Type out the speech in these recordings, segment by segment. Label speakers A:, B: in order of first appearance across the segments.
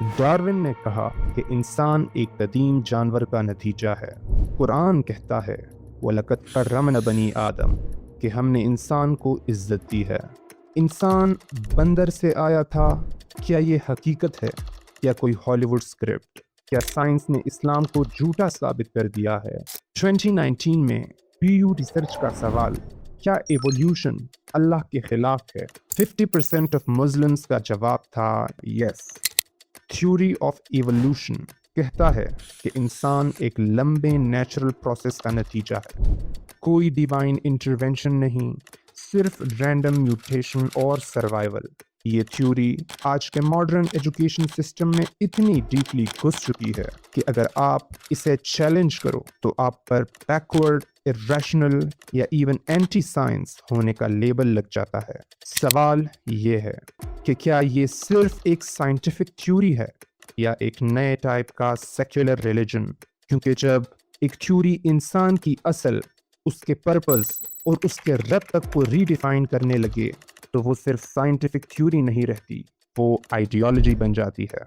A: Darwin نے کہا کہ انسان ایک قدیم جانور کا نتیجہ ہے۔ قرآن کہتا ہے وَلَقَدْ كَرَّمْنَا بَنِي آدم کہ ہم نے انسان کو عزت دی ہے۔ انسان بندر سے آیا تھا، کیا یہ حقیقت ہے یا کوئی ہالی ووڈ اسکرپٹ؟ کیا سائنس نے اسلام کو جھوٹا ثابت کر دیا ہے؟ 2019 میں پیو ریسرچ کا سوال، کیا ایولیوشن اللہ کے خلاف ہے؟ 50% آف مسلمس کا جواب تھا یس۔ تھیوری آف ایولیوشن کہتا ہے کہ انسان ایک لمبے نیچرل پروسیس کا نتیجہ ہے، کوئی ڈیوائن انٹرونشن نہیں، صرف رینڈم میوٹیشن اور سروائیول۔ یہ تھیوری آج کے ماڈرن ایجوکیشن سسٹم میں اتنی ڈیپلی گھس چکی ہے کہ اگر آپ اسے چیلنج کرو تو آپ پر بیکورڈ، irrational یا ایون اینٹی سائنس ہونے کا لیبل لگ جاتا ہے۔ سوال یہ ہے کہ کیا یہ صرف ایک سائنٹیفک تھیوری ہے یا ایک نئے ٹائپ کا سیکولر ریلیجن؟ کیونکہ جب ایک تھیوری انسان کی اصل، اس کے پرپز اور اس کے رب تک کو ریڈیفائن کرنے لگے تو وہ صرف سائنٹیفک تھیوری نہیں رہتی، وہ آئیڈیالوجی بن جاتی ہے۔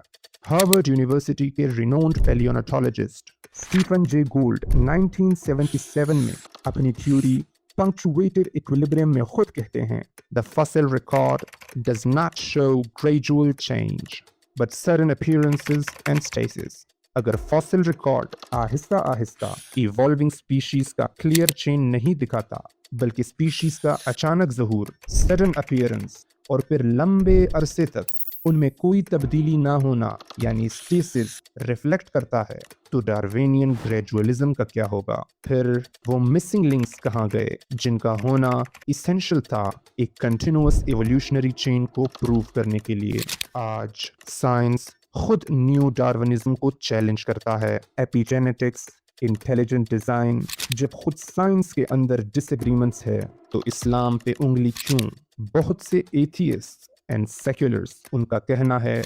A: ہارورڈ یونیورسٹی کے رینونڈ پیلیونٹولوجسٹ اسٹیفن جے گولڈ 1977 میں اپنی تھیوری پنکچویٹڈ ایکویلیبریم میں خود کہتے ہیں The fossil record does not show gradual change but sudden appearances and stasis۔ اگر فاسل ریکارڈ آہستہ آہستہ ایوالونگ سپیشیز کا کلیئر چین نہیں دکھاتا بلکہ سپیشیز کا اچانک ظہور، سڈن اپیئرنس، اور پھر لمبے عرصے تک ان میں کوئی تبدیلی نہ ہونا یعنی اسٹیسس ریفلیکٹ کرتا ہے تو ڈاروینین گریجولیزم کا کیا ہوگا؟ پھر وہ مسنگ لنکس کہاں گئے جن کا ہونا ایسینشل تھا ایک کنٹینیوس ایولیوشنری چین کو پروو کرنے کے لیے؟ آج سائنس خود نیو ڈارونزم کو چیلنج کرتا ہے۔ ایپیجینیٹکس، انٹیلیجنٹ ڈیزائن، جب خود سائنس کے اندر ڈس ایگریمنٹس ہے تو اسلام پہ انگلی کیوں؟ بہت سے ایتھیسٹ اینڈ سیکولرز ان کا کہنا ہے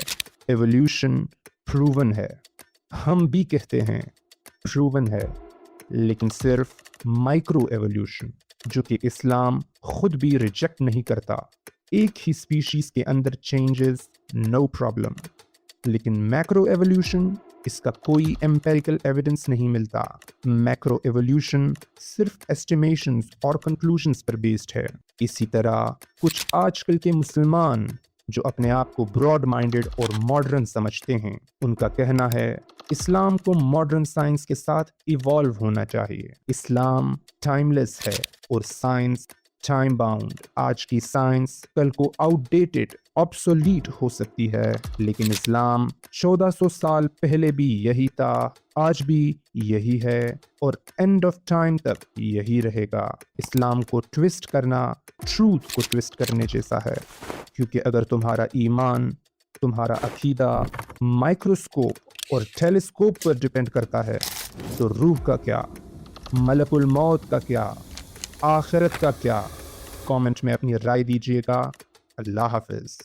A: ایولیوشن پروون ہے۔ ہم بھی کہتے ہیں پروون ہے، لیکن صرف مائکرو ایولیوشن، جو کہ اسلام خود بھی ریجیکٹ نہیں کرتا۔ ایک ہی اسپیشیز کے اندر چینجز نو پرابلم، لیکن میکرو ایولیوشن اس کا کوئی ایمپیریکل ایویڈنس نہیں ملتا۔ میکرو ایولیوشن صرف ایسٹیمیشنز اور کنکلوژنز پر بیسڈ ہے۔ اسی طرح کچھ آج کل کے مسلمان جو اپنے آپ کو براڈ مائنڈڈ اور ماڈرن سمجھتے ہیں، ان کا کہنا ہے اسلام کو ماڈرن سائنس کے ساتھ ایوالو ہونا چاہیے۔ اسلام ٹائم لیس ہے اور سائنس ٹائم باؤنڈ۔ آج کی سائنس کل کو آؤٹ ڈیٹڈ، آبسولیٹ ہو سکتی ہے، لیکن اسلام 1400 سال پہلے بھی یہی تھا، آج بھی یہی ہے اور اینڈ آف ٹائم تک یہی رہے گا۔ اسلام کو ٹویسٹ کرنا ٹروتھ کو ٹویسٹ کرنے جیسا ہے، کیونکہ اگر تمہارا ایمان، تمہارا عقیدہ مائکروسکوپ اور ٹیلیسکوپ پر ڈیپینڈ کرتا ہے تو روح کا کیا؟ ملک الموت کا کیا؟ آخرت کا کیا؟ کامنٹ میں اپنی رائے دیجیے گا۔ اللہ حافظ۔